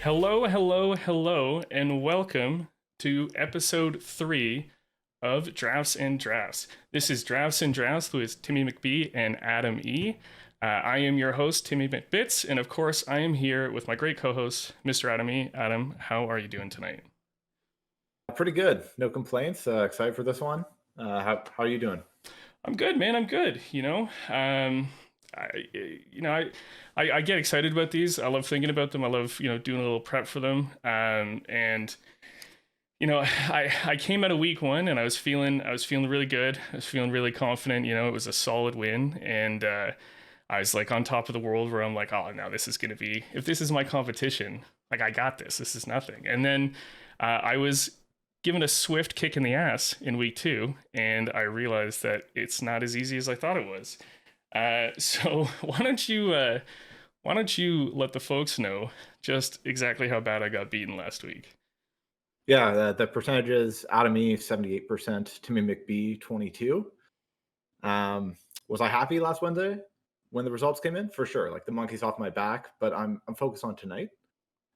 Hello, hello, hello, and welcome to episode 3 of Drafts and Drafts. This is Drafts and Drafts with Timmy McBee and Adam E. I am your host, Timmy McBits, and of course, I am here with my great co host, Mr. Adam E. Adam, how are you doing tonight? Pretty good. No complaints. Excited for this one. How are you doing? I'm good, man. I'm good. I, you know, I get excited about these. I love thinking about them. I love, doing a little prep for them. And I came out of week one and I was feeling really good. I was feeling really confident. It was a solid win, and I was like on top of the world. Where I'm like, oh, no, this is gonna be, if this is my competition, like I got this. This is nothing. And then I was given a swift kick in the ass in week two, and I realized that it's not as easy as I thought it was. So why don't you let the folks know just exactly how bad I got beaten last week? Yeah, the percentages out of me 78%, Timmy McBee 22. Um, was I happy last Wednesday when the results came in? For sure. Like the monkey's off my back, but I'm focused on tonight.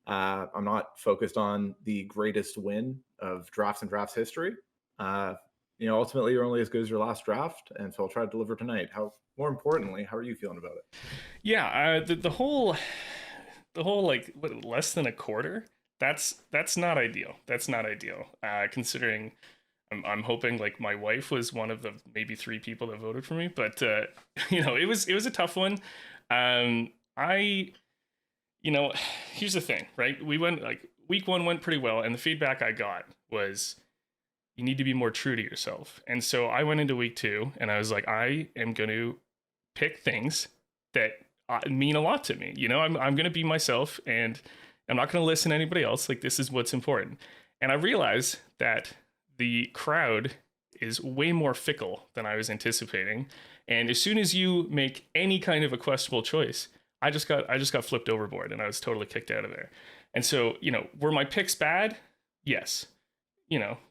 I'm not focused on the greatest win of drafts and drafts history. Uh, ultimately you're only as good as your last draft, and so I'll try to deliver tonight. How more importantly, how are you feeling about it? Yeah, the whole like less than a quarter. That's not ideal. That's not ideal. Considering I'm hoping like my wife was one of the maybe three people that voted for me, but it was a tough one. I here's the thing, right? We went like week one went pretty well, and the feedback I got was you need to be more true to yourself. And so I went into week two and I was like, I am going to pick things that mean a lot to me. I'm going to be myself, and I'm not going to listen to anybody else. Like, this is what's important. And I realized that the crowd is way more fickle than I was anticipating. And as soon as you make any kind of a questionable choice, I just got flipped overboard, and I was totally kicked out of there. And so, were my picks bad? Yes.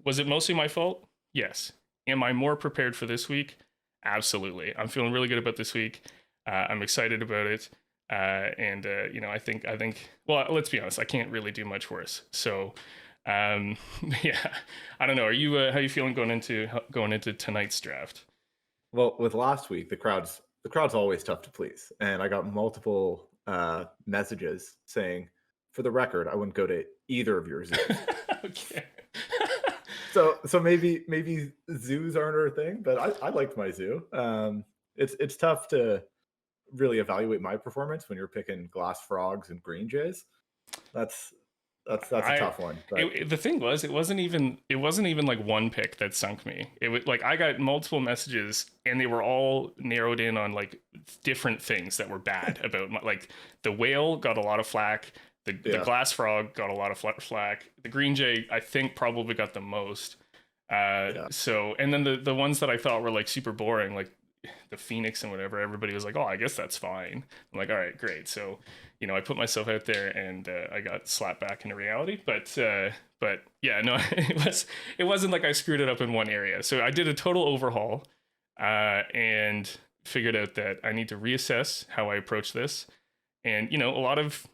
Was it mostly my fault? Yes. Am I more prepared for this week? Absolutely. I'm feeling really good about this week. I'm excited about it. I think, well, let's be honest, I can't really do much worse. So, um, yeah, I don't know. How are you feeling going into tonight's draft? Well, with last week, the crowd's always tough to please, and I got multiple messages saying, "For the record, I wouldn't go to either of your zoos." Okay. So maybe zoos aren't our thing, but I liked my zoo. It's tough to really evaluate my performance when you're picking glass frogs and green jays. That's that's a I tough one, but the thing was, it wasn't even like one pick that sunk me. It was like I got multiple messages, and they were all narrowed in on like different things that were bad about like the whale got a lot of flack. The yeah, glass frog got a lot of flack. The green jay, I think, probably got the most. yeah. So, and then the ones that I thought were like super boring, like the Phoenix and whatever, everybody was like, "Oh, I guess that's fine." I'm like, "All right, great." So, I put myself out there, and I got slapped back into reality. But yeah, no, it wasn't like I screwed it up in one area. So I did a total overhaul, and figured out that I need to reassess how I approach this. And a lot of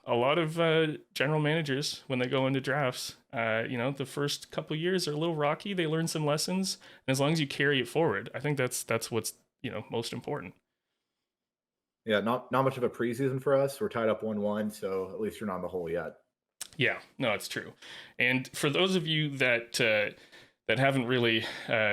general managers, when they go into drafts, the first couple years are a little rocky. They learn some lessons, and as long as you carry it forward, I think that's what's most important. Yeah, not much of a preseason for us. We're tied up 1-1, so at least you're not in the hole yet. Yeah, no, it's true. And for those of you that haven't really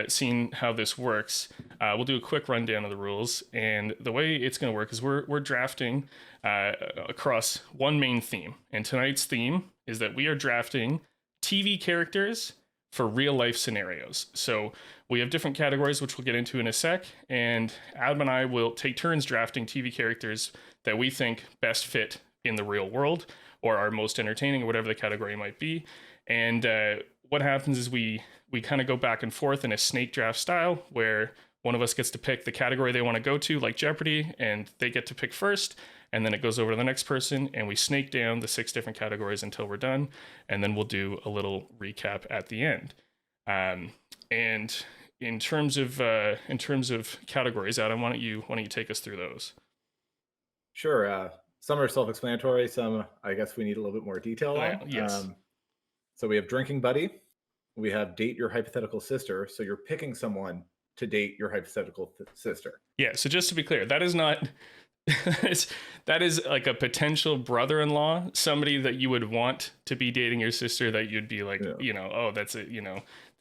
seen how this works, we'll do a quick rundown of the rules. And the way it's going to work is we're drafting across one main theme. And tonight's theme is that we are drafting TV characters for real life scenarios. So we have different categories, which we'll get into in a sec. And Adam and I will take turns drafting TV characters that we think best fit in the real world or are most entertaining, or whatever the category might be. And what happens is we kind of go back and forth in a snake draft style, where one of us gets to pick the category they want to go to, like Jeopardy, and they get to pick first. And then it goes over to the next person, and we snake down the 6 different categories until we're done. And then we'll do a little recap at the end. And in terms of categories, Adam, why don't you take us through those? Sure. some are self-explanatory. Some, I guess, we need a little bit more detail on. Yes. So we have drinking buddy. We have date your hypothetical sister. So you're picking someone to date your hypothetical sister. Yeah. So just to be clear, that is not. That is like a potential brother-in-law, somebody that you would want to be dating your sister. That you'd be like, oh, that's it.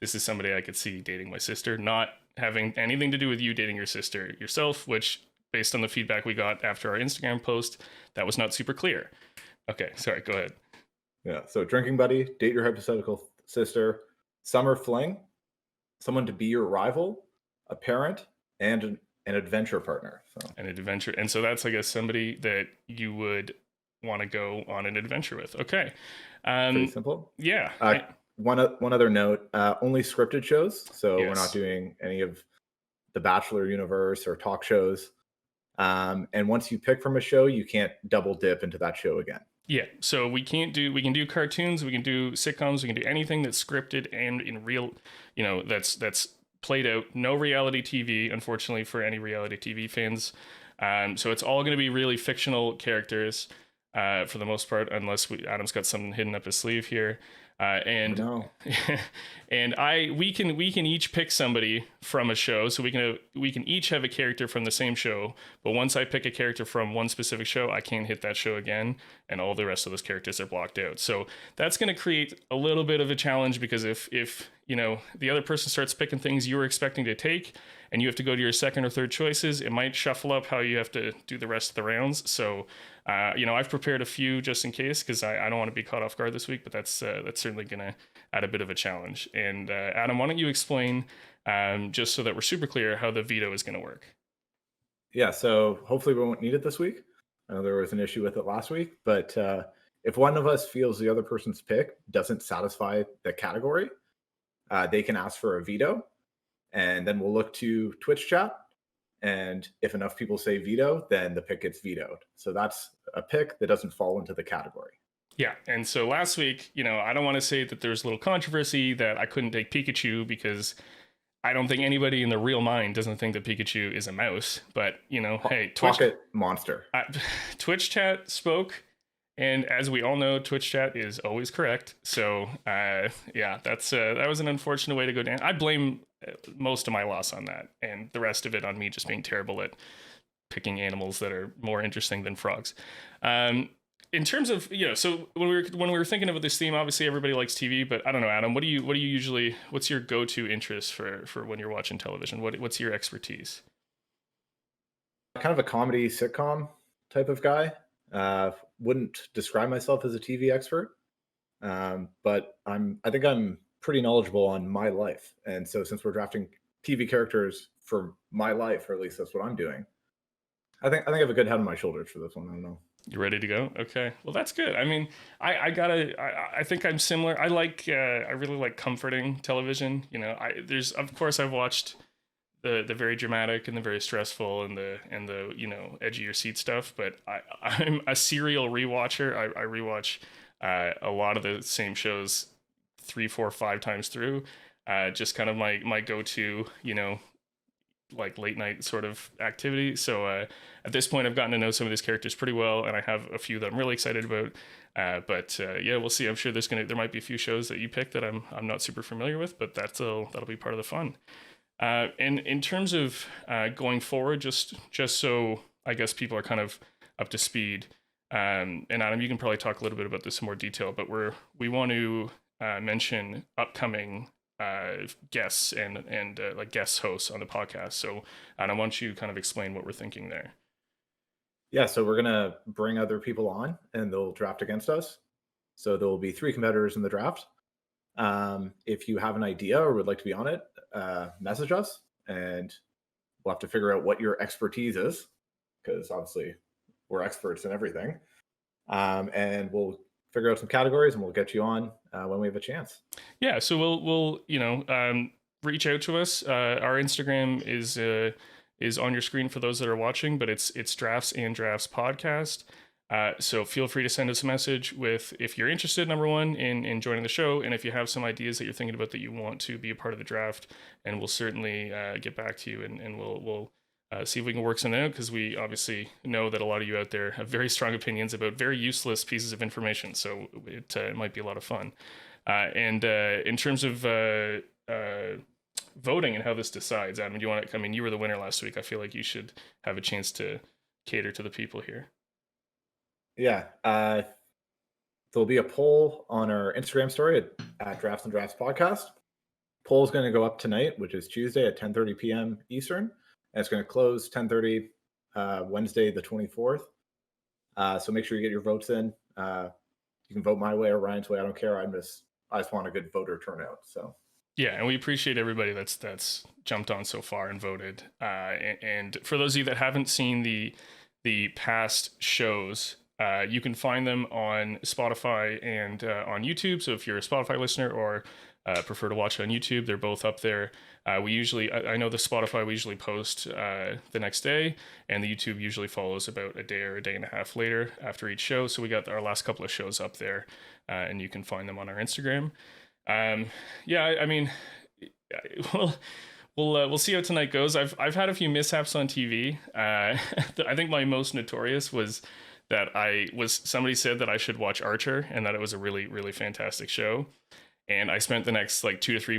This is somebody I could see dating my sister. Not having anything to do with you dating your sister yourself, which, based on the feedback we got after our Instagram post, that was not super clear. Okay, sorry, go ahead. Yeah, so drinking buddy, date your hypothetical sister, summer fling, someone to be your rival, a parent, and an adventure partner. So an adventure, and so that's, I guess, somebody that you would want to go on an adventure with. Okay, pretty simple. Yeah. One other note: only scripted shows. So we're not doing any of the Bachelor universe or talk shows. And once you pick from a show, you can't double dip into that show again. Yeah, so we can do cartoons, we can do sitcoms, we can do anything that's scripted and in real, that's played out. No reality TV, unfortunately, for any reality TV fans. So it's all going to be really fictional characters for the most part, unless Adam's got something hidden up his sleeve here. And we can each pick somebody from a show, so we can each have a character from the same show, but once I pick a character from one specific show, I can't hit that show again, and all the rest of those characters are blocked out. So that's going to create a little bit of a challenge, because if the other person starts picking things you were expecting to take, and you have to go to your second or third choices, it might shuffle up how you have to do the rest of the rounds. So I've prepared a few just in case, because I don't want to be caught off guard this week, but that's certainly going to add a bit of a challenge. And Adam, why don't you explain, just so that we're super clear, how the veto is going to work? Yeah, so hopefully we won't need it this week. I know there was an issue with it last week, but if one of us feels the other person's pick doesn't satisfy the category, they can ask for a veto, and then we'll look to Twitch chat. And if enough people say veto, then the pick gets vetoed. So that's a pick that doesn't fall into the category. Yeah, and so last week, I don't want to say that there's a little controversy that I couldn't take Pikachu, because I don't think anybody in their real mind doesn't think that Pikachu is a mouse. But, hey, Pocket monster. Twitch chat spoke, and as we all know, Twitch chat is always correct. So, yeah, that was an unfortunate way to go down. I blame most of my loss on that, and the rest of it on me just being terrible at picking animals that are more interesting than frogs. In terms of, so when we were thinking about this theme, obviously everybody likes TV, but I don't know, Adam, what do you usually, what's your go-to interest for when you're watching television? What's your expertise? Kind of a comedy sitcom type of guy. Wouldn't describe myself as a TV expert, but I think I'm pretty knowledgeable on my life. And so since we're drafting TV characters for my life, or at least that's what I'm doing, I think I have a good head on my shoulders for this one. I don't know. You ready to go? Okay. Well, that's good. I mean, I think I'm similar. I really like comforting television. Of course I've watched the very dramatic and the very stressful and the edge of your seat stuff, but I'm a serial rewatcher. I rewatch a lot of the same shows 3, 4, 5 times through. Just kind of my go-to, like late night sort of activity. So at this point, I've gotten to know some of these characters pretty well, and I have a few that I'm really excited about. But yeah, we'll see. I'm sure there might be a few shows that you pick that I'm not super familiar with, but that'll be part of the fun. And in terms of going forward, just so I guess people are kind of up to speed. And Adam, you can probably talk a little bit about this in more detail, but we want to mention upcoming guests and like guest hosts on the podcast. So Adam, why don't you kind of explain what we're thinking there? Yeah, so we're gonna bring other people on, and they'll draft against us. So there will be 3 competitors in the draft. If you have an idea or would like to be on it, message us, and we'll have to figure out what your expertise is, because obviously we're experts in everything. And we'll figure out some categories, and we'll get you on when we have a chance. Yeah, so we'll reach out to us. Our Instagram is on your screen for those that are watching, but it's Drafts and Drafts Podcast. So feel free to send us a message if you're interested, number one, in joining the show, and if you have some ideas that you're thinking about that you want to be a part of the draft, and we'll certainly get back to you, and we'll see if we can work something out, because we obviously know that a lot of you out there have very strong opinions about very useless pieces of information. So it might be a lot of fun. And in terms of voting and how this decides, Adam, do you want to? I mean, you were the winner last week. I feel like you should have a chance to cater to the people here. Yeah. There'll be a poll on our Instagram story at Drafts and Drafts Podcast. Poll is going to go up tonight, which is Tuesday at 10:30 p.m. Eastern, and it's going to close 10:30 Wednesday the 24th. So make sure you get your votes in. You can vote my way or Ryan's way. I don't care. I just want a good voter turnout. So yeah, and we appreciate everybody that's jumped on so far and voted. And for those of you that haven't seen the past shows, you can find them on Spotify and on YouTube. So if you're a Spotify listener or prefer to watch it on YouTube, they're both up there. We usually, I know the Spotify we usually post the next day, and the YouTube usually follows about a day or a day and a half later after each show. So we got our last couple of shows up there, and you can find them on our Instagram. Yeah, I mean, we'll see how tonight goes. I've had a few mishaps on TV. I think my most notorious was that somebody said that I should watch Archer and that it was a really, really fantastic show. And I spent the next like 2 to 3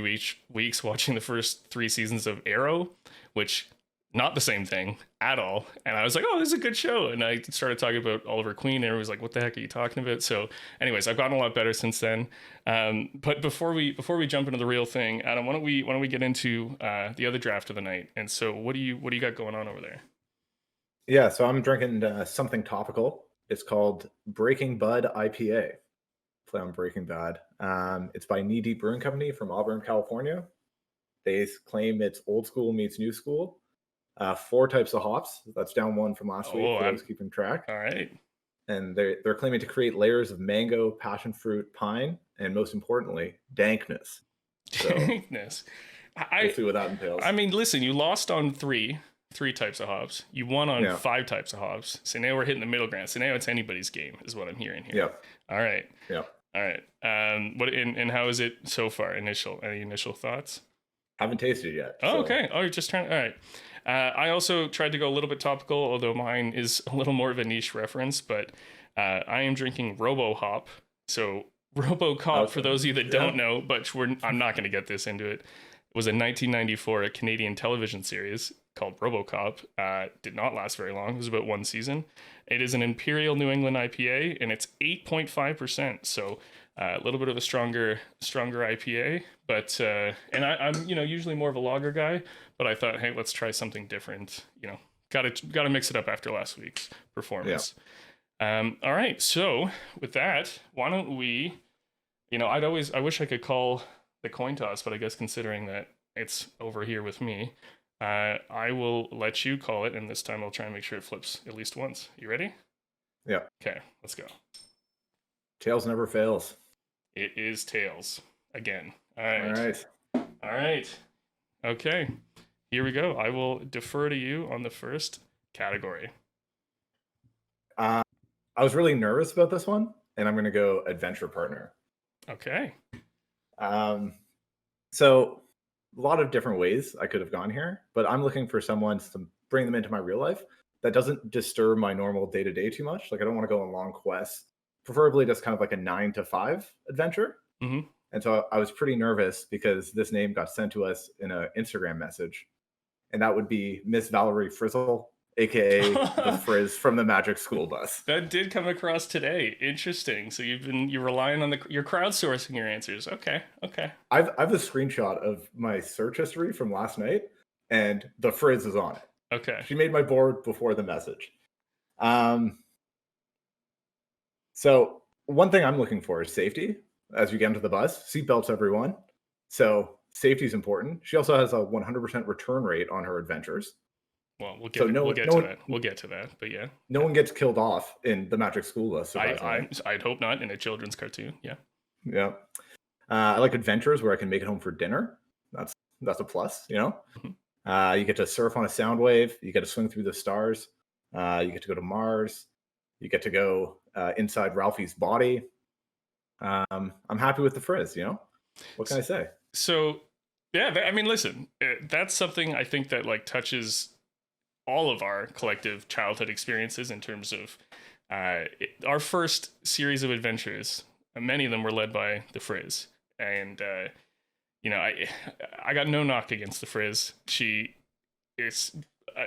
weeks watching the first 3 seasons of Arrow, which not the same thing at all. And I was like, oh, this is a good show. And I started talking about Oliver Queen, and everyone was like, what the heck are you talking about? So anyways, I've gotten a lot better since then. But before we jump into the real thing, Adam, why don't we get into the other draft of the night? And so what do you got going on over there? Yeah, so I'm drinking something topical. It's called Breaking Bud IPA. Play on Breaking Bad. It's by Knee Deep Brewing Company from Auburn, California. They claim it's old school meets new school. 4 types of hops. That's down 1 from last week. I was keeping track. All right. And they're claiming to create layers of mango, passion fruit, pine, and most importantly, dankness. So, dankness. We'll see what that entails. I mean, listen, you lost on three types of hops. You won on 5 types of hops. So now we're hitting the middle ground. So now it's anybody's game, is what I'm hearing here. Yep. All right. Yep. All right. What and how is it so far? Any initial thoughts? Haven't tasted it yet. Oh, so. Okay. Oh, you're just trying. All right. I also tried to go a little bit topical, although mine is a little more of a niche reference. But I am drinking Robo Hop. So RoboCop, for those of you that don't know, but I'm not going to get this into it. It was a 1994 Canadian television series called RoboCop. Did not last very long. It was about 1 season. It is an Imperial New England IPA, and it's 8.5%. So a little bit of a stronger IPA. But and I'm usually more of a lager guy, but I thought, hey, let's try something different. Got to mix it up after last week's performance. Yeah. All right. So with that, why don't we? I wish I could call the coin toss, but I guess considering that it's over here with me, I will let you call it, and this time I'll try and make sure it flips at least once. You ready? Yeah. Okay, let's go. Tails never fails. It is tails again. All right. Okay, here we go. I will defer to you on the first category. I was really nervous about this one, and I'm going to go adventure partner. Okay. So a lot of different ways I could have gone here, but I'm looking for someone to bring them into my real life that doesn't disturb my normal day-to-day too much. Like I don't want to go on long quests, preferably just kind of like a 9 to 5 adventure. Mm-hmm. And so I was pretty nervous because this name got sent to us in an Instagram message, and that would be Miss Valerie Frizzle, aka the Frizz from the Magic School Bus. That did come across today. Interesting. So you're relying on you're crowdsourcing your answers. Okay. I've a screenshot of my search history from last night, and the Frizz is on it. Okay. She made my board before the message. So one thing I'm looking for is safety as you get into the bus. Seatbelts, everyone. So safety is important. She also has a 100% return rate on her adventures. Well, we'll get to that. But yeah, no one gets killed off in the Magic School Bus. I'd hope not in a children's cartoon. Yeah. I like adventures where I can make it home for dinner. That's a plus. Mm-hmm. You get to surf on a sound wave. You get to swing through the stars. You get to go to Mars. You get to go inside Ralphie's body. I'm happy with the Frizz. What can I say? So yeah, I mean, listen, that's something I think that like touches all of our collective childhood experiences in terms of our first series of adventures. Many of them were led by the Frizz, and I got no knock against the Frizz. She is,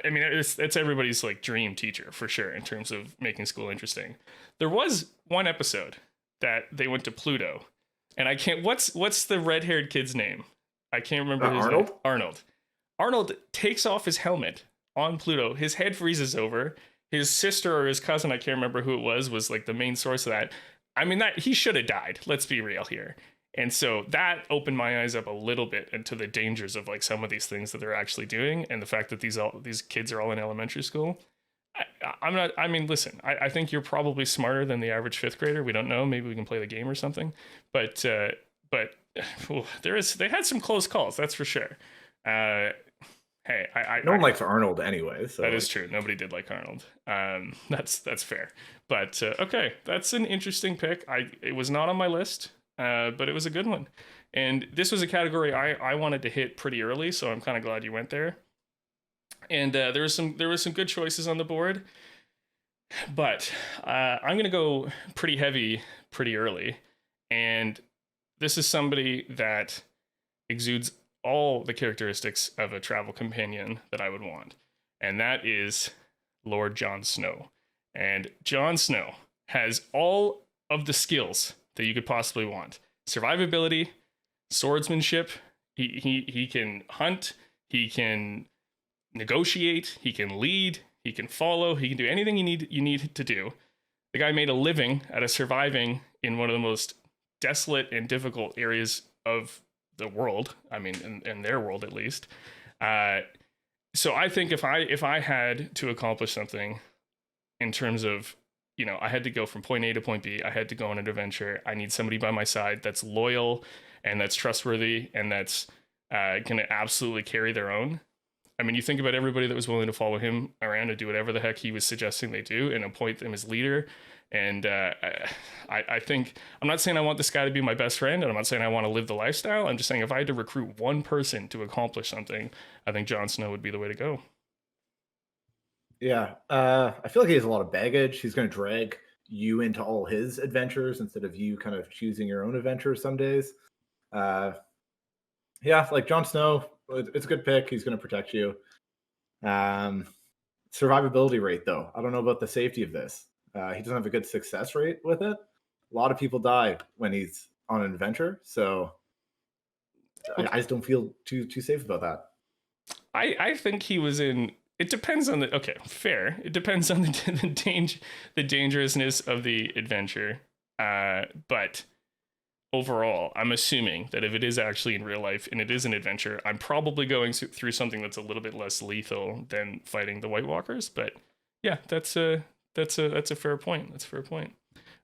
I mean, it's everybody's like dream teacher for sure in terms of making school interesting. There was one episode that they went to Pluto, and I can't. What's the red-haired kid's name? I can't remember his Arnold? name. Arnold. Arnold takes off his helmet on Pluto. His head freezes over. His sister or his cousin, I can't remember who it was like the main source of that. I mean, that he should have died. Let's be real here. And so that opened my eyes up a little bit into the dangers of like some of these things that they're actually doing, and the fact that these kids are all in elementary school. I'm not. I mean, listen. I think you're probably smarter than the average fifth grader. We don't know. Maybe we can play the game or something. But they had some close calls. That's for sure. Hey, No one likes Arnold anyway. So that is true. Nobody did like Arnold. That's fair. But okay, that's an interesting pick. It was not on my list, but it was a good one. And this was a category I wanted to hit pretty early, so I'm kind of glad you went there. And there was some good choices on the board, but I'm gonna go pretty heavy pretty early. And this is somebody that exudes all the characteristics of a travel companion that I would want, and that is Lord Jon Snow. And Jon Snow has all of the skills that you could possibly want: survivability, swordsmanship. He can hunt. He can negotiate. He can lead. He can follow. He can do anything you need to do. The guy made a living out of surviving in one of the most desolate and difficult areas of the world. I mean, in their world at least. So I think if I had to accomplish something in terms of, I had to go from point A to point B, I had to go on an adventure. I need somebody by my side that's loyal and that's trustworthy and that's going to absolutely carry their own. I mean, you think about everybody that was willing to follow him around and do whatever the heck he was suggesting they do and appoint them as leader. And I think, I'm not saying I want this guy to be my best friend, and I'm not saying I want to live the lifestyle. I'm just saying if I had to recruit one person to accomplish something, I think Jon Snow would be the way to go. Yeah, I feel like he has a lot of baggage. He's going to drag you into all his adventures instead of you kind of choosing your own adventures some days. Yeah, like Jon Snow, it's a good pick. He's going to protect you. Survivability rate, though, I don't know about the safety of this. He doesn't have a good success rate with it. A lot of people die when he's on an adventure, so I just don't feel too safe about that. I think he was in. It depends on the. Okay, fair. It depends on the dangerousness of the adventure. But overall, I'm assuming that if it is actually in real life and it is an adventure, I'm probably going through something that's a little bit less lethal than fighting the White Walkers. But yeah, that's a fair point. That's a fair point.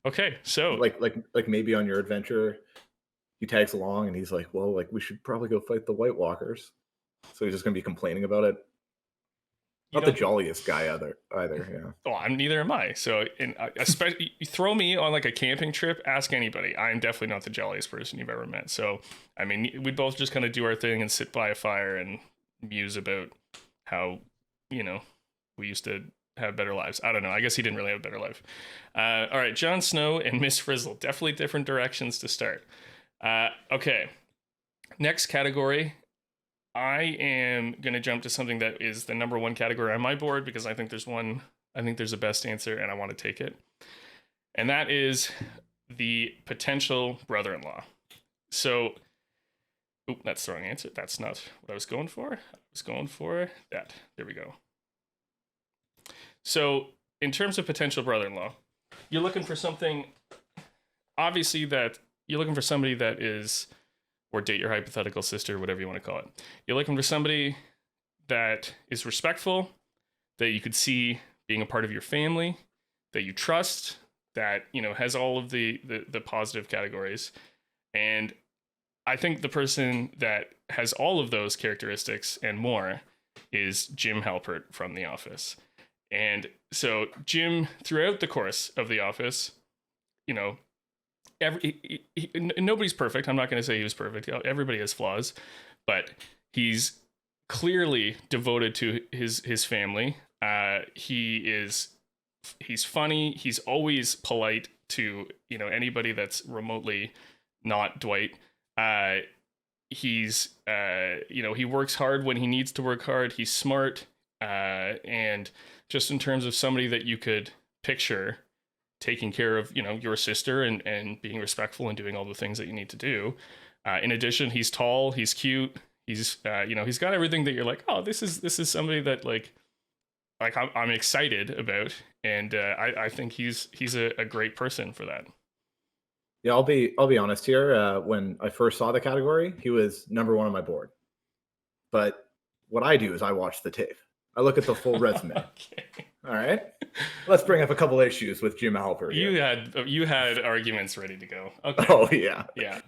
Okay, so like maybe on your adventure, he tags along and he's like, "Well, like we should probably go fight the White Walkers." So he's just gonna be complaining about it. Not the jolliest guy either. Yeah. Oh, neither am I. So, especially you throw me on like a camping trip. Ask anybody. I am definitely not the jolliest person you've ever met. So, I mean, we both just kind of do our thing and sit by a fire and muse about how we used to have better lives. I don't know. I guess he didn't really have a better life. All right, Jon Snow and Miss Frizzle. Definitely different directions to start. Okay. Next category. I am going to jump to something that is the number one category on my board because I think there's a best answer and I want to take it. And that is the potential brother-in-law. So, that's the wrong answer. That's not what I was going for. I was going for that. There we go. So, in terms of potential brother-in-law, you're looking for something, obviously, that you're looking for somebody that is, or date your hypothetical sister, whatever you want to call it. You're looking for somebody that is respectful, that you could see being a part of your family, that you trust, that, has all of the positive categories. And I think the person that has all of those characteristics and more is Jim Halpert from The Office. And so Jim, throughout the course of The Office, nobody's perfect. I'm not going to say he was perfect. Everybody has flaws, but he's clearly devoted to his family. He's funny. He's always polite to, anybody that's remotely not Dwight. He works hard when he needs to work hard. He's smart. And just in terms of somebody that you could picture taking care of, your sister and being respectful and doing all the things that you need to do. In addition, he's tall, he's cute. He's he's got everything that you're like, oh, this is somebody that like I'm excited about, and I think he's a great person for that. Yeah, I'll be honest here. When I first saw the category, he was number one on my board. But what I do is I watch the tape. I look at the full resume. Okay. All right. Let's bring up a couple issues with Jim Halpert. You had arguments ready to go. Okay. Oh yeah. Yeah.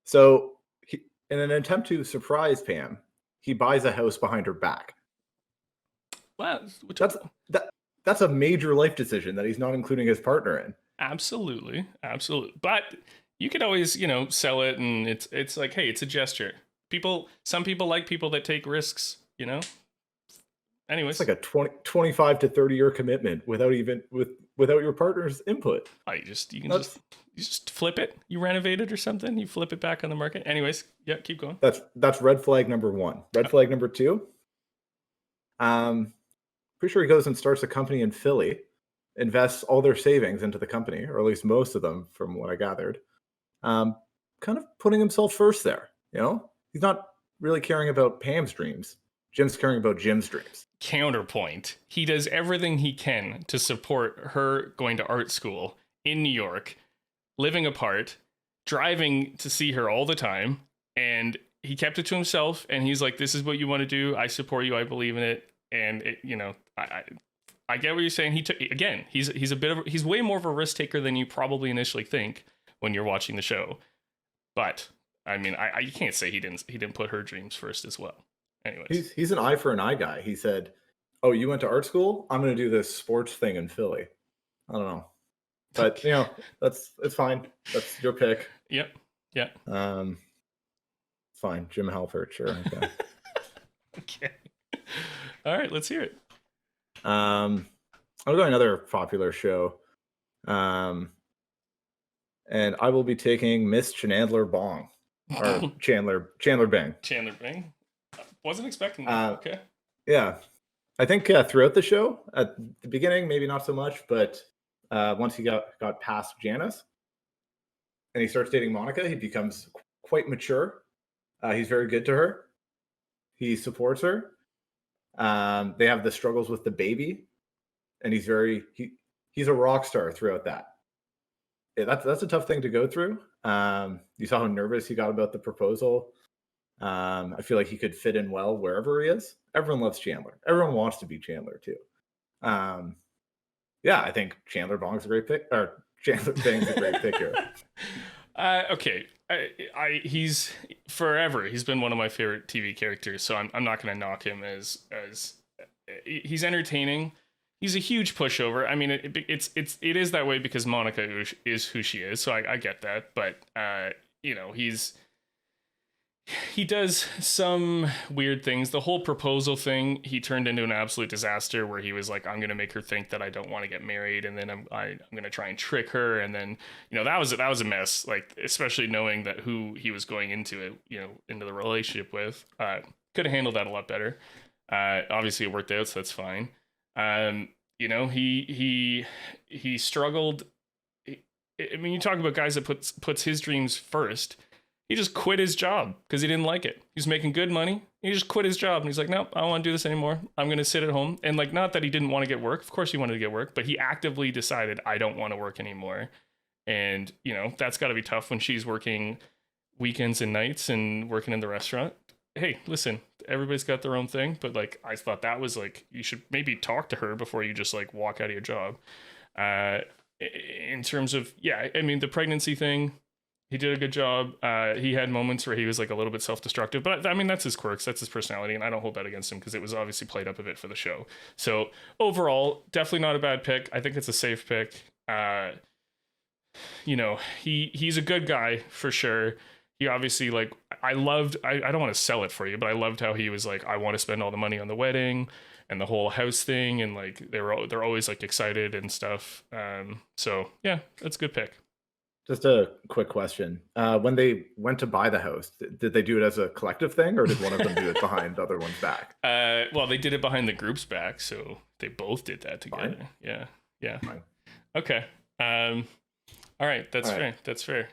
So in an attempt to surprise Pam, he buys a house behind her back. Well, that's a major life decision that he's not including his partner in. Absolutely. But you could always, sell it, and it's like, hey, it's a gesture. Some people like people that take risks, Anyways, it's like a 25 to 30 year commitment without your partner's input. You just flip it. You renovate it or something. You flip it back on the market. Anyways, yeah, keep going. That's red flag number one. Red flag number two. Pretty sure he goes and starts a company in Philly, invests all their savings into the company, or at least most of them, from what I gathered. Kind of putting himself first there. He's not really caring about Pam's dreams. Jim's caring about Jim's dreams. Counterpoint. He does everything he can to support her going to art school in New York, living apart, driving to see her all the time, and he kept it to himself, and he's like, this is what you want to do. I support you. I believe in it. And I get what you're saying. He's way more of a risk taker than you probably initially think when you're watching the show. But I mean, you can't say he didn't put her dreams first as well. Anyways, he's an eye for an eye guy. He said, "Oh, you went to art school? I'm going to do this sports thing in Philly." I don't know, but it's fine. That's your pick. Yep. Yeah. Fine. Jim Halpert, sure. Okay. Okay. All right, let's hear it. I'll go another popular show. And I will be taking Miss Chandler Bong. Or Chandler Bing. Chandler Bing? Wasn't expecting that. Okay. Yeah. I think throughout the show, at the beginning, maybe not so much, but once he got past Janice and he starts dating Monica, he becomes quite mature. He's very good to her. He supports her. They have the struggles with the baby, and he's a rock star throughout that. Yeah, that's a tough thing to go through. You saw how nervous he got about the proposal. I feel like he could fit in well wherever he is. Everyone loves Chandler. Everyone wants to be Chandler too. Yeah, I think Chandler Bong's a great pick, or Chandler Bing's a great pick here. Okay. He's been one of my favorite TV characters, so I'm not going to knock him as he's entertaining. He's a huge pushover. I mean, it is that way because Monica is who she is, so I get that. But he does some weird things. The whole proposal thing, he turned into an absolute disaster where he was like, I'm going to make her think that I don't want to get married. And then I'm going to try and trick her. And then, that was a mess. Like, especially knowing that who he was going into it, into the relationship with, could have handled that a lot better. Obviously it worked out, so that's fine. He struggled. I mean, you talk about guys that puts his dreams first. He just quit his job because he didn't like it. He was making good money. He just quit his job and he's like, nope, I don't want to do this anymore. I'm going to sit at home. And like, not that he didn't want to get work. Of course he wanted to get work, but he actively decided, I don't want to work anymore. And, that's got to be tough when she's working weekends and nights and working in the restaurant. Hey, listen, everybody's got their own thing, but like, I thought that was like, you should maybe talk to her before you just like walk out of your job. In terms of, the pregnancy thing, he did a good job. He had moments where he was like a little bit self-destructive, but I mean, that's his quirks, that's his personality, and I don't hold that against him because it was obviously played up a bit for the show. So overall, definitely not a bad pick. I think it's a safe pick. He's a good guy for sure. He obviously, like, I don't want to sell it for you, but I loved how he was like, I want to spend all the money on the wedding. and the whole house thing, and like they're always like excited and stuff. So yeah, that's a good pick. Just a quick question. When they went to buy the house, did they do it as a collective thing, or did one of them do it behind the other one's back? Well, they did it behind the group's back, so they both did that together. Fine. Yeah, yeah. Fine. Okay. All right, that's All right. fair. That's fair.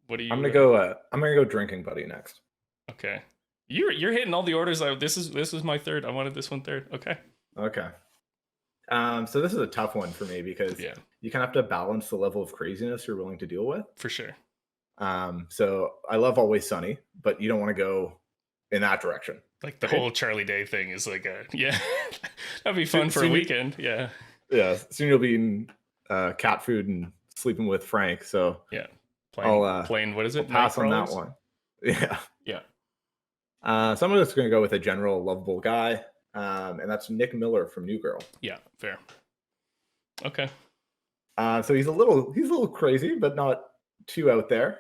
What do you? I'm gonna go. I'm gonna go drinking buddy next. Okay. You're hitting all the orders. This is my third. I wanted this one third. Okay. Okay. So this is a tough one for me because Yeah, you kind of have to balance the level of craziness you're willing to deal with. for sure. So I love Always Sunny, but you don't want to go in that direction. Like the Right? whole Charlie Day thing is like a yeah. That'd be fun for So a you- weekend. Yeah. Yeah. Soon you'll be eating cat food and sleeping with Frank. So Yeah. Playing, I'll, playing what is I'll it? pass on that Nightcrawlers? one. Yeah. Yeah. So I'm just gonna go with a general lovable guy, and that's Nick Miller from New Girl. Yeah. Fair. Okay. So he's a little crazy, but not too out there.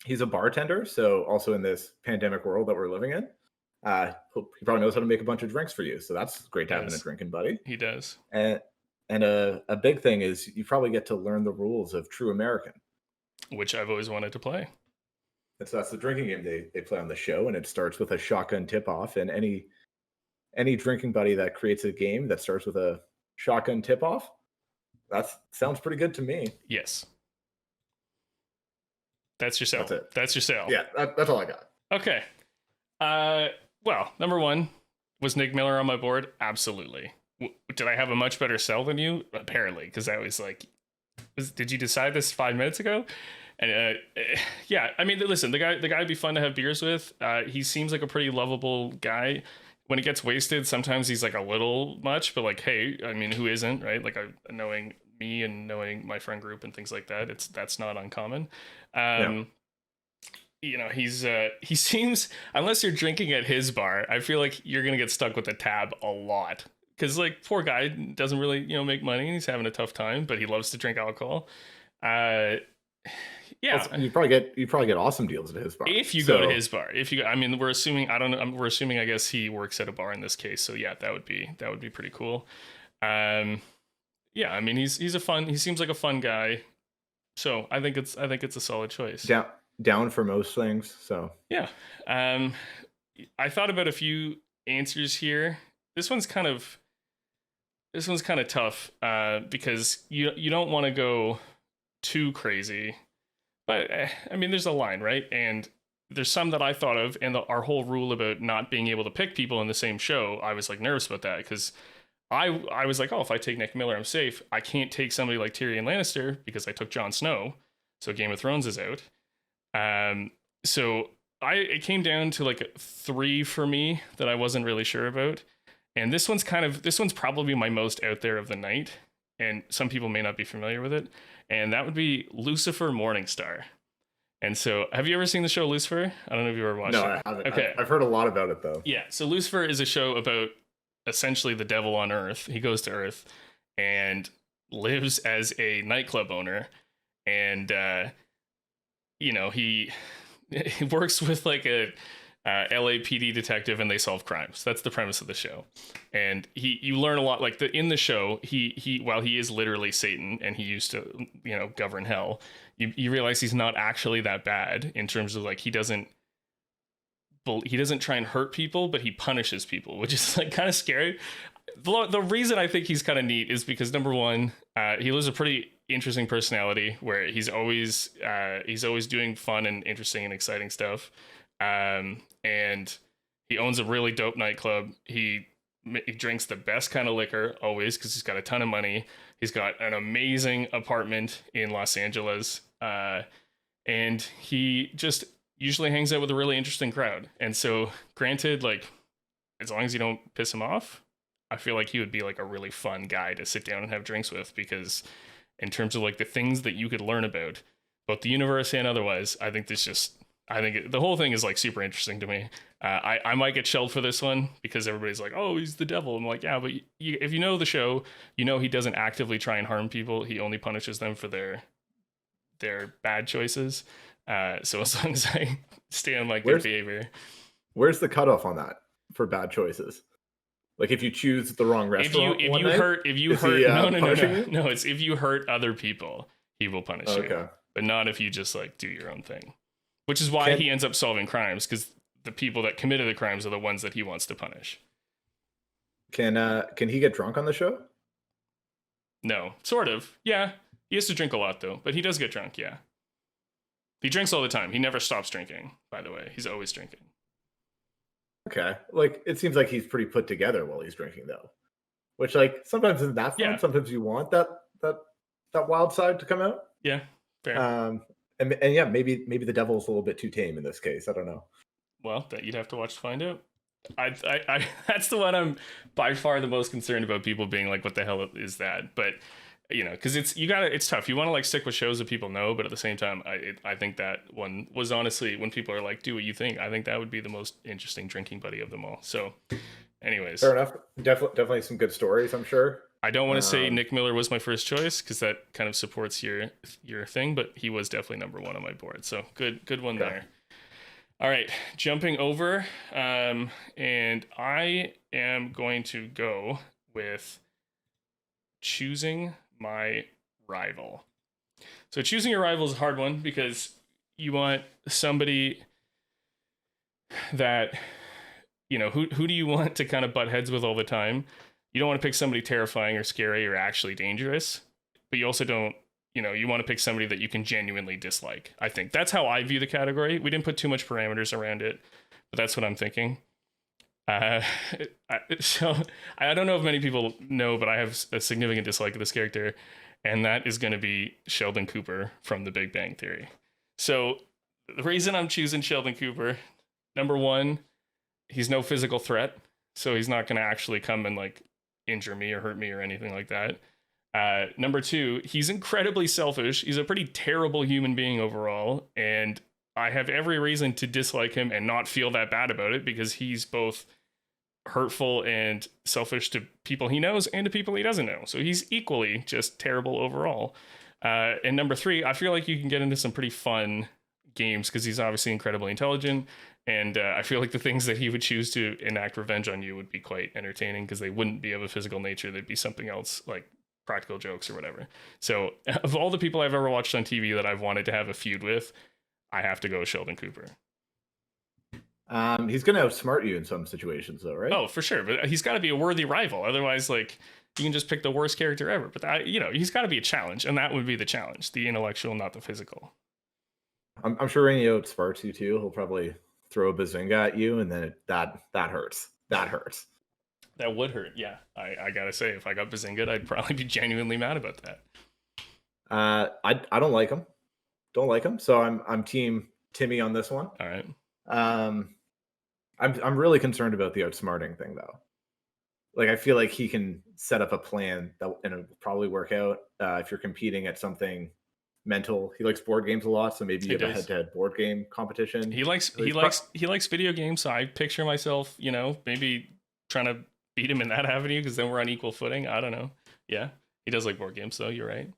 He's a bartender, so also in this pandemic world that we're living in, he probably knows how to make a bunch of drinks for you. So that's great to have in a Yes. drinking buddy. He does. And a big thing is you probably get to learn the rules of True American. Which I've always wanted to play. And so that's the drinking game they play on the show, and it starts with a shotgun tip off. And any drinking buddy that creates a game that starts with a shotgun tip off, that sounds pretty good to me. Yes. That's your sell. That's it. That's your sell. Yeah, that's all I got. Okay. Well, number one, was Nick Miller on my board? Absolutely. Did I have a much better sell than you? Apparently, because I was like, did you decide this 5 minutes ago? And yeah, I mean, listen, the guy would be fun to have beers with. He seems like a pretty lovable guy. When he gets wasted, sometimes he's like a little much, but like, hey, I mean, who isn't, right? Like, knowing me and knowing my friend group and things like that, that's not uncommon. Yeah. You know, he seems, unless you're drinking at his bar, I feel like you're gonna get stuck with the tab a lot, because like, poor guy doesn't really make money and he's having a tough time, but he loves to drink alcohol. Yeah, Also, you probably get awesome deals at his bar if you go to his bar. I mean, we're assuming, I don't know, we're assuming, I guess he works at a bar in this case, so yeah, that would be pretty cool. Yeah, I mean, he seems like a fun guy, so I think it's a solid choice. down for most things. So Yeah. I thought about a few answers here. This one's kind of tough, because you don't want to go too crazy, but I mean, there's a line, right? And there's some that I thought of, and our whole rule about not being able to pick people in the same show, I was like nervous about that, because I was like, oh, if I take Nick Miller, I'm safe. I can't take somebody like Tyrion Lannister because I took Jon Snow, so Game of Thrones is out. So it came down to like 3 for me that I wasn't really sure about. And this one's probably my most out there of the night, and some people may not be familiar with it. And that would be Lucifer Morningstar. And so, have you ever seen the show Lucifer? I don't know if you ever watched it. no, I haven't. Okay. I've heard a lot about it though. Yeah, so Lucifer is a show about essentially the devil on Earth. He goes to Earth and lives as a nightclub owner, and he works with like a LAPD detective, and they solve crimes. That's the premise of the show. And you learn a lot. Like in the show, he while he is literally Satan and he used to govern hell, you realize he's not actually that bad in terms of like he doesn't try and hurt people, but he punishes people, which is like kind of scary. The reason I think he's kind of neat is because, number one, he lives a pretty interesting personality where he's always doing fun and interesting and exciting stuff. And he owns a really dope nightclub. He drinks the best kind of liquor always because he's got a ton of money. He's got an amazing apartment in Los Angeles. And he just usually hangs out with a really interesting crowd. And so, granted, like, as long as you don't piss him off, I feel like he would be like a really fun guy to sit down and have drinks with, because in terms of like the things that you could learn about both the universe and otherwise, I think the whole thing is like super interesting to me. I might get shelled for this one because everybody's like, oh, he's the devil. I'm like, yeah, but if you know the show, he doesn't actively try and harm people. He only punishes them for their bad choices. So as long as I stay on my good behavior. Where's the cutoff on that for bad choices? Like if you choose the wrong restaurant if one you night, hurt if you is hurt he no punishing you? no, it's if you hurt other people, he will punish you. Okay. But not if you just like do your own thing. Which is why Can he ends up solving crimes, because the people that committed the crimes are the ones that he wants to punish. can he get drunk on the show? No, sort of. Yeah, he has to drink a lot though, but he does get drunk. Yeah, he drinks all the time. He never stops drinking. By the way, he's always drinking. Okay. Like it seems like he's pretty put together while he's drinking though. Which like sometimes isn't that fun. Yeah. Sometimes you want that wild side to come out. Yeah, fair. And yeah, maybe the devil's a little bit too tame in this case. I don't know. Well, that you'd have to watch to find out. I that's the one I'm by far the most concerned about, people being like, what the hell is that? But you know, because it's tough. You want to like stick with shows that people know, but at the same time, I think that one was honestly, when people are like, do what you think, I think that would be the most interesting drinking buddy of them all. So anyways, Fair enough. Definitely some good stories, I'm sure. I don't want to say Nick Miller was my first choice, because that kind of supports your thing, but he was definitely number one on my board. So good one there. All right, jumping over, and I am going to go with choosing my rival. So choosing your rival is a hard one, because you want somebody that, you know, who do you want to kind of butt heads with all the time? You don't want to pick somebody terrifying or scary or actually dangerous, but you also don't, you know, you want to pick somebody that you can genuinely dislike. I think that's how I view the category. We didn't put too much parameters around it, but that's what I'm thinking. So I don't know if many people know, but I have a significant dislike of this character, and that is going to be Sheldon Cooper from The Big Bang Theory. So the reason I'm choosing Sheldon Cooper, number one, he's no physical threat, so he's not going to actually come and like injure me or hurt me or anything like that. Number two, he's incredibly selfish. He's a pretty terrible human being overall, and I have every reason to dislike him and not feel that bad about it, because he's both hurtful and selfish to people he knows and to people he doesn't know. So he's equally just terrible overall. And number three, I feel like you can get into some pretty fun games, because he's obviously incredibly intelligent, and I feel like the things that he would choose to enact revenge on you would be quite entertaining, because they wouldn't be of a physical nature. They'd be something else, like practical jokes or whatever. So of all the people I've ever watched on TV that I've wanted to have a feud with, I have to go with Sheldon Cooper. He's gonna outsmart you in some situations though, right? Oh, for sure. But he's got to be a worthy rival. Otherwise, like, you can just pick the worst character ever. But that, you know, he's got to be a challenge, and that would be the challenge, the intellectual, not the physical. I'm sure Rainey outsmarts you too. He'll probably throw a bazinga at you, and then that hurts. That hurts. That would hurt. Yeah, I gotta say, if I got bazinga'd, I'd probably be genuinely mad about that. I don't like him. Don't like him. So I'm team Timmy on this one. All right. I'm really concerned about the outsmarting thing though. Like I feel like he can set up a plan that and it'll probably work out. If you're competing at something mental, he likes board games a lot, so maybe you have a head-to-head board game competition. He likes video games, so I picture myself, you know, maybe trying to beat him in that avenue, because then we're on equal footing. I don't know. Yeah, he does like board games, though. You're right.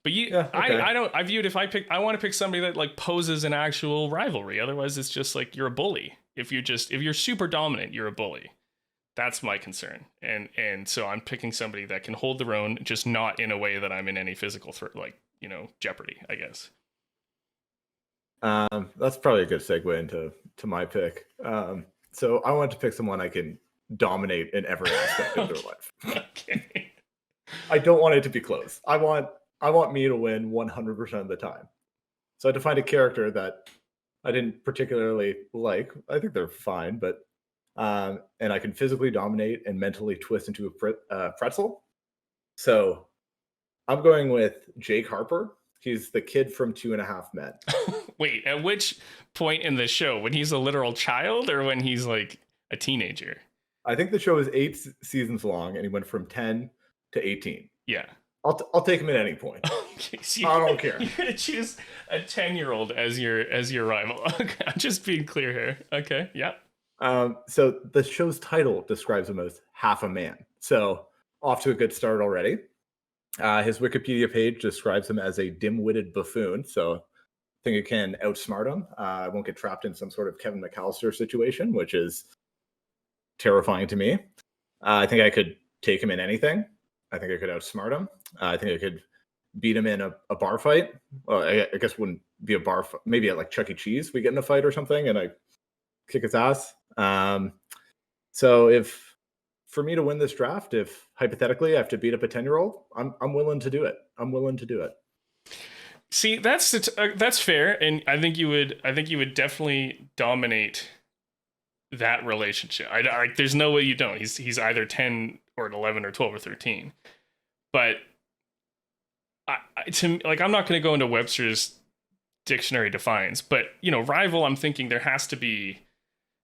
But I view it, if I want to pick somebody that like poses an actual rivalry. Otherwise, it's just like you're a bully. If you're super dominant, you're a bully. That's my concern. And so I'm picking somebody that can hold their own, just not in a way that I'm in any physical threat, like, you know, jeopardy, I guess. That's probably a good segue into my pick. So I want to pick someone I can dominate in every aspect of their life. Okay. I don't want it to be close. I want me to win 100% of the time. So I defined a character that I didn't particularly like. I think they're fine, but and I can physically dominate and mentally twist into a pretzel. So I'm going with Jake Harper. He's the kid from 2.5 Men. Wait, at which point in the show? When he's a literal child, or when he's like a teenager? I think the show is 8 seasons long, and he went from 10 to 18. Yeah. I'll take him at any point. Okay, so I don't care. You're gonna choose a 10-year-old as your rival. Okay, I'm just being clear here. Okay, yeah. So the show's title describes him as half a man. So off to a good start already. His Wikipedia page describes him as a dim-witted buffoon. So I think it can outsmart him. I won't get trapped in some sort of Kevin McAllister situation, which is terrifying to me. I think I could take him in anything. I think I could outsmart him. I think I could beat him in a bar fight. Well, I guess it wouldn't be a bar fight. Maybe at like Chuck E. Cheese, we get in a fight or something, and I kick his ass. So if for me to win this draft, if hypothetically I have to beat up a 10-year-old, I'm willing to do it. I'm willing to do it. See, that's fair, and I think you would definitely dominate that relationship. Like, there's no way you don't. He's either 10 or 11 or 12 or 13. But I'm not going to go into Webster's dictionary defines, but rival, I'm thinking there has to be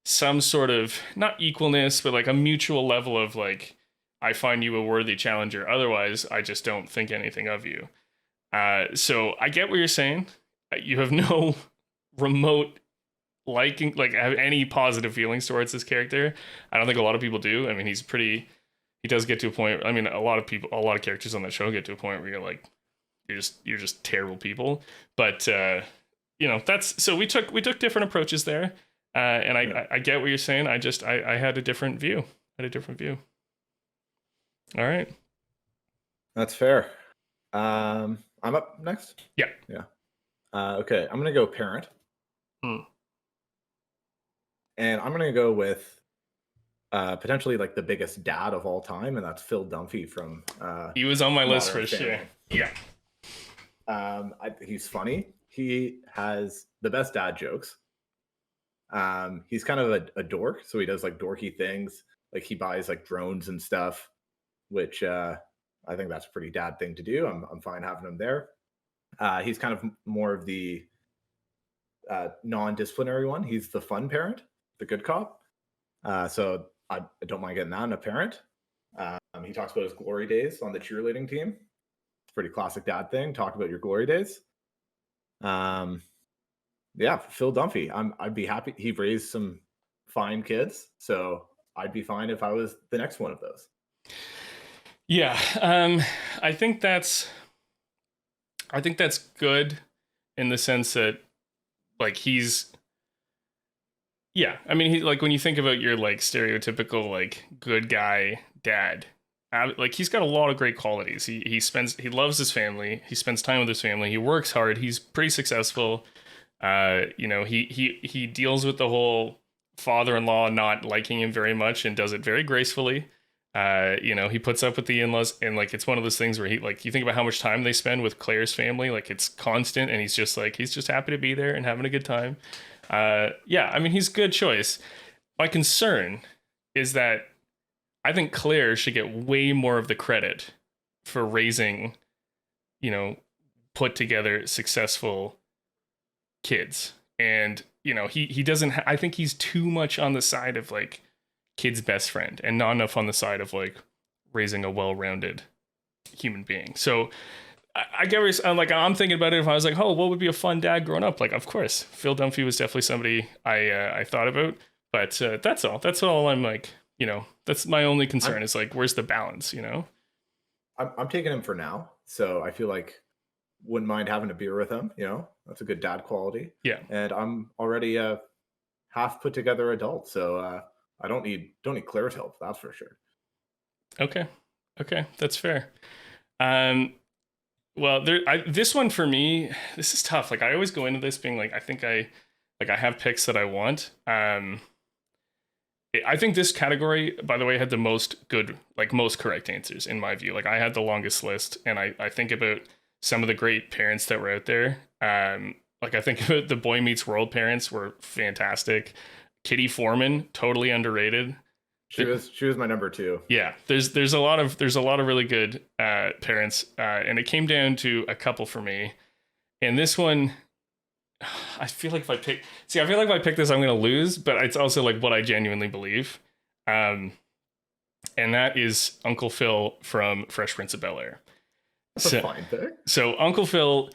some sort of, not equalness, but like a mutual level of like, I find you a worthy challenger. Otherwise, I just don't think anything of you. So I get what you're saying. You have no remote liking, like, have any positive feelings towards this character. I don't think a lot of people do. I mean, he does get to a point. I mean, a lot of characters on that show get to a point where you're like, you're just terrible people. But that's, so we took different approaches there. And I get what you're saying. I had a different view. All right. That's fair. I'm up next. Yeah. Okay, I'm gonna go parent. And I'm gonna go with potentially like the biggest dad of all time, and that's Phil Dunphy from. He was on my list for sure. Yeah. He's funny. He has the best dad jokes. He's kind of a dork, so he does like dorky things. Like he buys like drones and stuff, which I think that's a pretty dad thing to do. I'm fine having him there. He's kind of more of the non-disciplinary one. He's the fun parent, the good cop. So I don't mind getting that in a parent. He talks about his glory days on the cheerleading team. It's a pretty classic dad thing. Talk about your glory days. Yeah, Phil Dunphy. I'd be happy. He raised some fine kids, so I'd be fine if I was the next one of those. Yeah, I think that's good in the sense that, like, I mean, he, like, when you think about your like stereotypical like good guy dad, like, he's got a lot of great qualities. He loves his family. He spends time with his family. He works hard. He's pretty successful. He deals with the whole father-in-law not liking him very much and does it very gracefully. He puts up with the in-laws, and like, it's one of those things where he, like, you think about how much time they spend with Claire's family, like, it's constant, and he's just happy to be there and having a good time. I mean, he's a good choice. My concern is that I think Claire should get way more of the credit for raising, put together successful kids. And, he doesn't, I think he's too much on the side of like kid's best friend and not enough on the side of like raising a well-rounded human being. So I get where I'm thinking about it. If I was like, oh, what would be a fun dad growing up? Like, of course, Phil Dunphy was definitely somebody I thought about. But that's all I'm like, that's my only concern is like, where's the balance, I'm taking him for now. So I feel like wouldn't mind having a beer with him. That's a good dad quality. Yeah. And I'm already a half put together adult. So I don't need Claire's help. That's for sure. Okay. That's fair. Well, this one for me, this is tough. Like, I always go into this being like, I think I have picks that I want. I think this category, by the way, had the most correct answers in my view. Like, I had the longest list, and I think about some of the great parents that were out there. Like, I think about the Boy Meets World parents were fantastic. Kitty Foreman, totally underrated. She was my number 2. Yeah, there's a lot of really good parents, and it came down to a couple for me. And this one, I feel like if I pick this, I'm gonna lose. But it's also like what I genuinely believe, and that is Uncle Phil from Fresh Prince of Bel-Air. That's a fine pick. So Uncle Phil,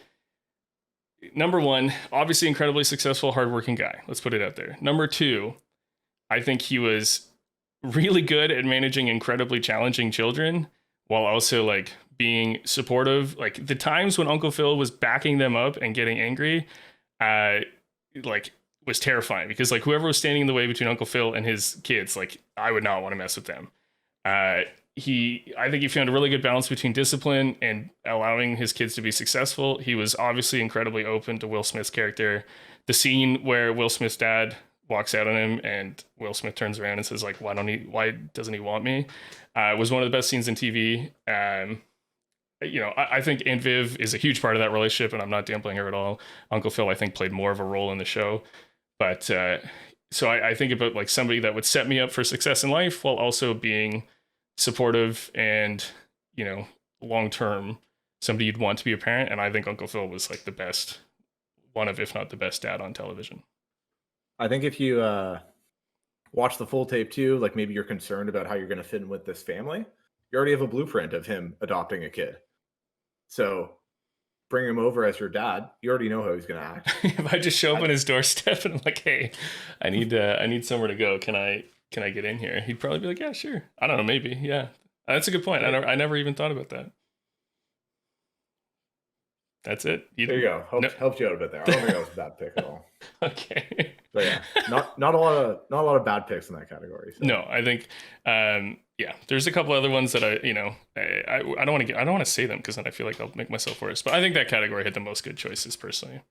number 1, obviously incredibly successful, hardworking guy. Let's put it out there. Number 2, I think he was really good at managing incredibly challenging children while also like being supportive. Like, the times when Uncle Phil was backing them up and getting angry, like, was terrifying, because like whoever was standing in the way between Uncle Phil and his kids, like, I would not want to mess with them. Uh, I think he found a really good balance between discipline and allowing his kids to be successful. He was obviously incredibly open to Will Smith's character. The scene where Will Smith's dad walks out on him and Will Smith turns around and says like, why doesn't he want me? Was one of the best scenes in TV. I think Aunt Viv is a huge part of that relationship, and I'm not downplaying her at all. Uncle Phil, I think, played more of a role in the show, but so I think about like somebody that would set me up for success in life while also being supportive and long term, somebody you'd want to be a parent. And I think Uncle Phil was like the best, one of if not the best dad on television. I think if you watch the full tape too, like maybe you're concerned about how you're going to fit in with this family, you already have a blueprint of him adopting a kid. So bring him over as your dad. You already know how he's going to act. If I just show up on his doorstep and I'm like, hey, I need somewhere to go. Can I get in here? He'd probably be like, yeah, sure. I don't know, maybe. Yeah. That's a good point. I never even thought about that. That's it. There you go. Helped you out a bit there. I don't think that was a bad pick at all. Okay. But yeah, not a lot of bad picks in that category. So. No, I think there's a couple other ones that I don't want to say them because then I feel like I'll make myself worse. But I think that category had the most good choices personally.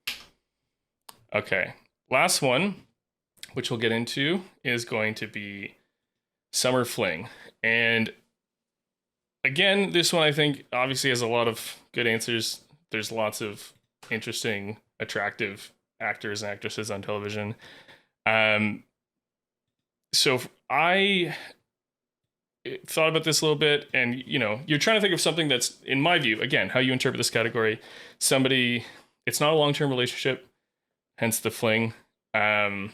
Okay, last one, which we'll get into, is going to be Summer Fling, and again, this one I think obviously has a lot of good answers. There's lots of interesting, attractive actors and actresses on television. So I thought about this a little bit, and you're trying to think of something that's, in my view, again, how you interpret this category, somebody, it's not a long-term relationship, hence the fling. So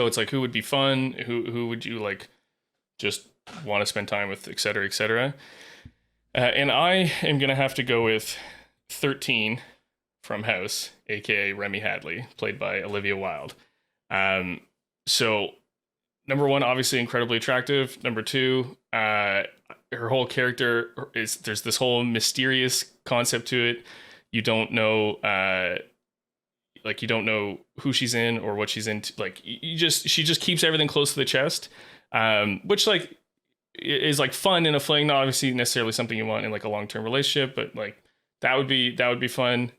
it's like, who would be fun? Who would you like just want to spend time with, et cetera, et cetera. And I am going to have to go with 13 from House, aka Remy Hadley, played by Olivia Wilde. So number one, obviously incredibly attractive. Number two, her whole character there's this whole mysterious concept to it. You don't know, you don't know who she's in or what she's into. Like she just keeps everything close to the chest, which like is like fun in a fling. Not obviously necessarily something you want in like a long-term relationship, but like that would be fun.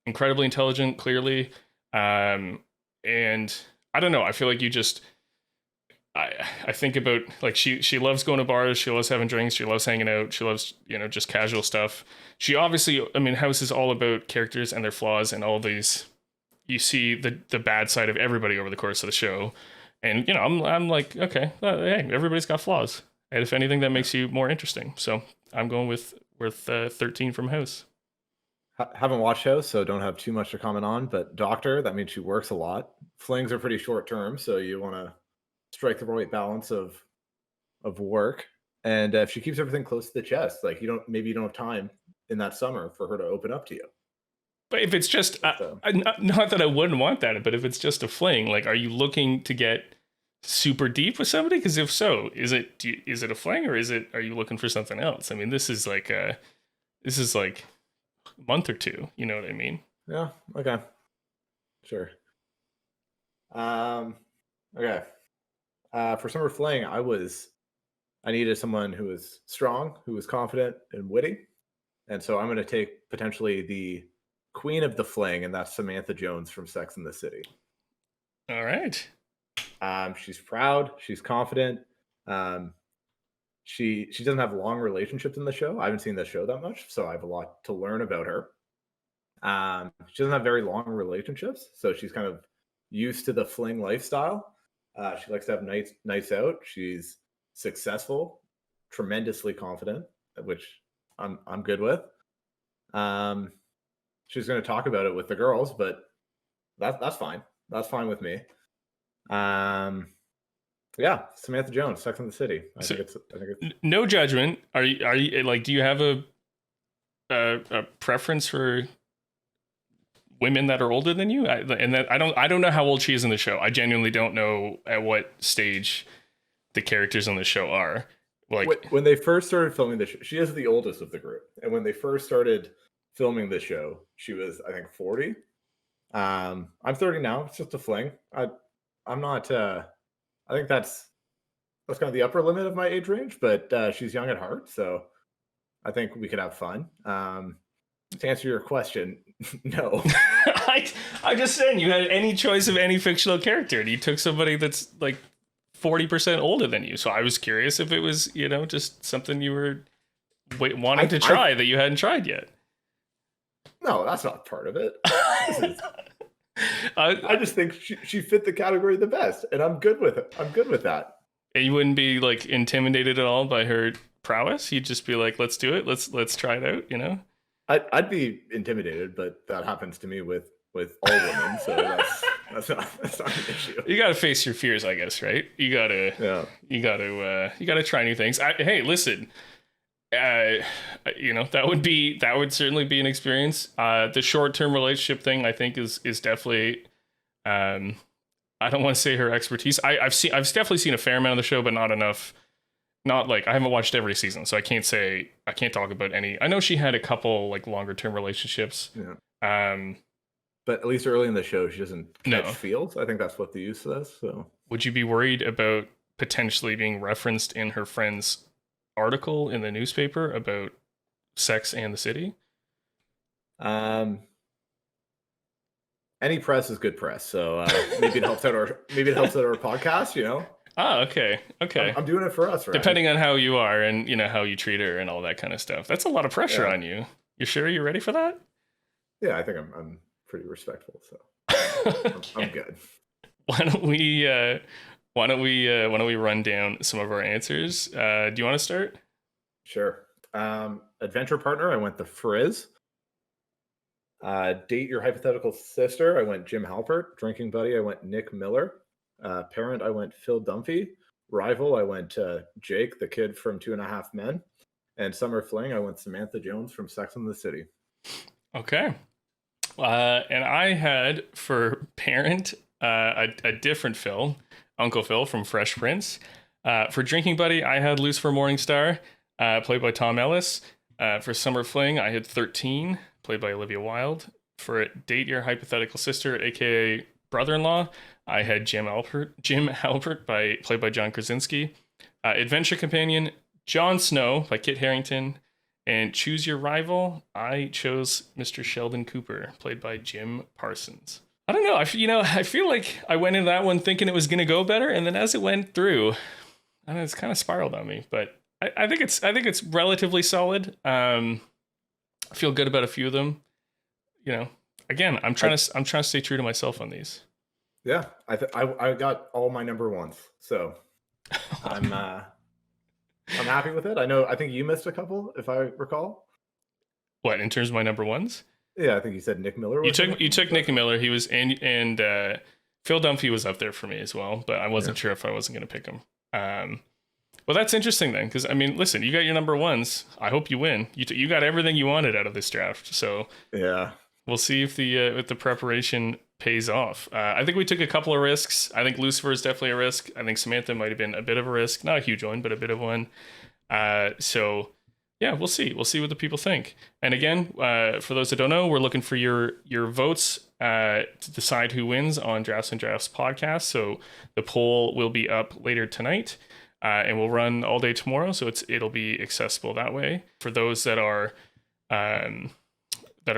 Incredibly intelligent, clearly. And I don't know, I feel like I think about like she loves going to bars, she loves having drinks, she loves hanging out, she loves just casual stuff. She obviously, I mean, House is all about characters and their flaws and all these, you see the bad side of everybody over the course of the show. And I'm like, okay, hey, everybody's got flaws, and if anything, that makes you more interesting. So I'm going with 13 from House. Haven't watched House, so don't have too much to comment on. But Doctor, that means she works a lot. Flings are pretty short term, so you want to strike the right balance of work. And if she keeps everything close to the chest, like you don't have time in that summer for her to open up to you. But if it's just not that I wouldn't want that, but if it's just a fling, like, are you looking to get super deep with somebody? Because if so, is it a fling, or are you looking for something else? I mean, this is like a month or two. You know what I mean? Yeah. Okay. Sure. Okay. For Summer Fling, I needed someone who was strong, who was confident and witty, and so I'm going to take potentially the queen of the fling, and that's Samantha Jones from Sex and the City. All right. She's proud. She's confident. She doesn't have long relationships in the show. I haven't seen the show that much, so I have a lot to learn about her. She doesn't have very long relationships, so she's kind of used to the fling lifestyle. She likes to have nights out. She's successful, tremendously confident, which I'm good with. She's going to talk about it with the girls, but that's fine. That's fine with me. Yeah, Samantha Jones, Sex and the City. I think it's no judgment. Are you like? Do you have a preference for women that are older than you? I don't know how old she is in the show. I genuinely don't know at what stage the characters on the show are. Like when they first started filming the show, she is the oldest of the group, and when they first started filming the show, she was, I think, 40. I'm 30 now. It's just a fling. I'm not. I think that's that's kind of the upper limit of my age range, but she's young at heart, so I think we could have fun. To answer your question, no. I'm just saying, you had any choice of any fictional character, and you took somebody that's like 40% older than you. So I was curious if it was, just something you were wanting to try that you hadn't tried yet. No, that's not part of it. I just think she fit the category the best, and I'm good with it. I'm good with that. And you wouldn't be like intimidated at all by her prowess. You'd just be like, "Let's do it. Let's try it out." I'd be intimidated, but that happens to me with all women, so that's not an issue. You got to face your fears, I guess, right? You got to try new things. Hey, listen. That would certainly be an experience. The short-term relationship thing, I think, is definitely. I don't want to say her expertise. I've definitely seen a fair amount of the show, but not enough. Not like I haven't watched every season, so I can't talk about any. I know she had a couple like longer-term relationships. Yeah. But at least early in the show, she doesn't catch feels. I think that's what the use says. So, would you be worried about potentially being referenced in her friend's article in the newspaper about Sex and the City? Any press is good press, so maybe it helps out our podcast. Oh, okay. I'm doing it for us, right? Depending on how you are and how you treat her and all that kind of stuff. That's a lot of pressure on you. You sure you're ready for that? Yeah, I think I'm pretty respectful, so I'm good. Why don't we run down some of our answers? Do you want to start? Sure. Adventure partner, I went the Frizz. Date your hypothetical sister, I went Jim Halpert. Drinking buddy, I went Nick Miller. Parent, I went Phil Dunphy. Rival, I went Jake, the kid from 2.5 Men. And summer fling, I went Samantha Jones from Sex and the City. Okay. And I had for parent a different Phil, Uncle Phil from Fresh Prince. For drinking buddy, I had Lucifer Morningstar, played by Tom Ellis. For summer fling, I had 13, played by Olivia Wilde. For date your hypothetical sister, aka brother-in-law, I had Jim Halpert, played by John Krasinski. Adventure companion, Jon Snow by Kit Harington. And choose your rival, I chose Mr. Sheldon Cooper, played by Jim Parsons. I don't know. I feel like I went into that one thinking it was going to go better, and then as it went through, I don't know, it's kind of spiraled on me. But I think it's relatively solid. I feel good about a few of them. Again, I'm trying to stay true to myself on these. Yeah, I got all my number ones, so I'm happy with it. I think you missed a couple, if I recall. What, in terms of my number ones? Yeah, I think you said Nick Miller. You took Nick Miller. He was and Phil Dunphy was up there for me as well, but I wasn't sure if I wasn't going to pick him. Well, that's interesting then, because listen, you got your number ones. I hope you win. You got everything you wanted out of this draft. So yeah, we'll see if the preparation pays off. I think we took a couple of risks. I think Lucifer is definitely a risk. I think Samantha might have been a bit of a risk, not a huge one, but a bit of one. So yeah, we'll see. We'll see what the people think. And again, for those that don't know, we're looking for your votes to decide who wins on Drafts and Drafts podcast. So the poll will be up later tonight, and we'll run all day tomorrow. So it'll be accessible that way. For those that are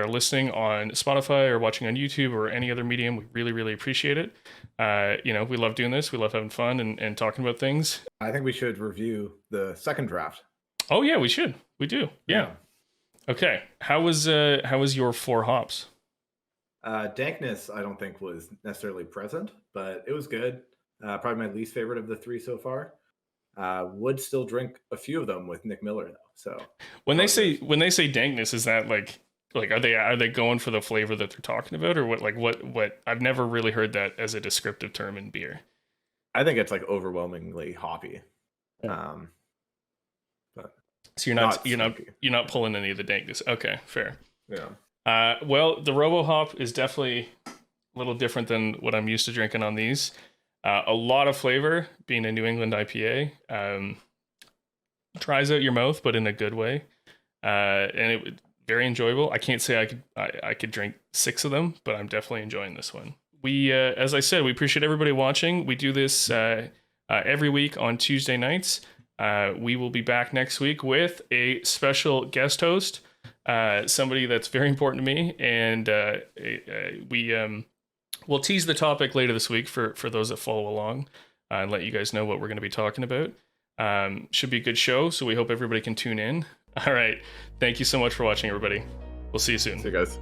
listening on Spotify or watching on YouTube or any other medium, we really, really appreciate it. We love doing this. We love having fun and talking about things. I think we should review the second draft. Oh yeah, we should. We do. Yeah. Okay. How was your 4 hops? Dankness, I don't think was necessarily present, but it was good. Probably my least favorite of the 3 so far. Would still drink a few of them with Nick Miller though. So when they say dankness, is that like are they going for the flavor that they're talking about, or what? I've never really heard that as a descriptive term in beer. I think it's like overwhelmingly hoppy. But so you're not pulling any of the dankness. Okay, fair. Yeah. Well, the Robo Hop is definitely a little different than what I'm used to drinking on these. A lot of flavor, being a New England IPA. Dries out your mouth, but in a good way. And it very enjoyable. I can't say I could drink 6 of them, but I'm definitely enjoying this one. We, as I said, we appreciate everybody watching. We do this every week on Tuesday nights. We will be back next week with a special guest host, somebody that's very important to me, and we'll tease the topic later this week for those that follow along, and let you guys know what we're going to be talking about. Should be a good show, so we hope everybody can tune in. All right, thank you so much for watching, everybody. We'll see you soon. See you guys.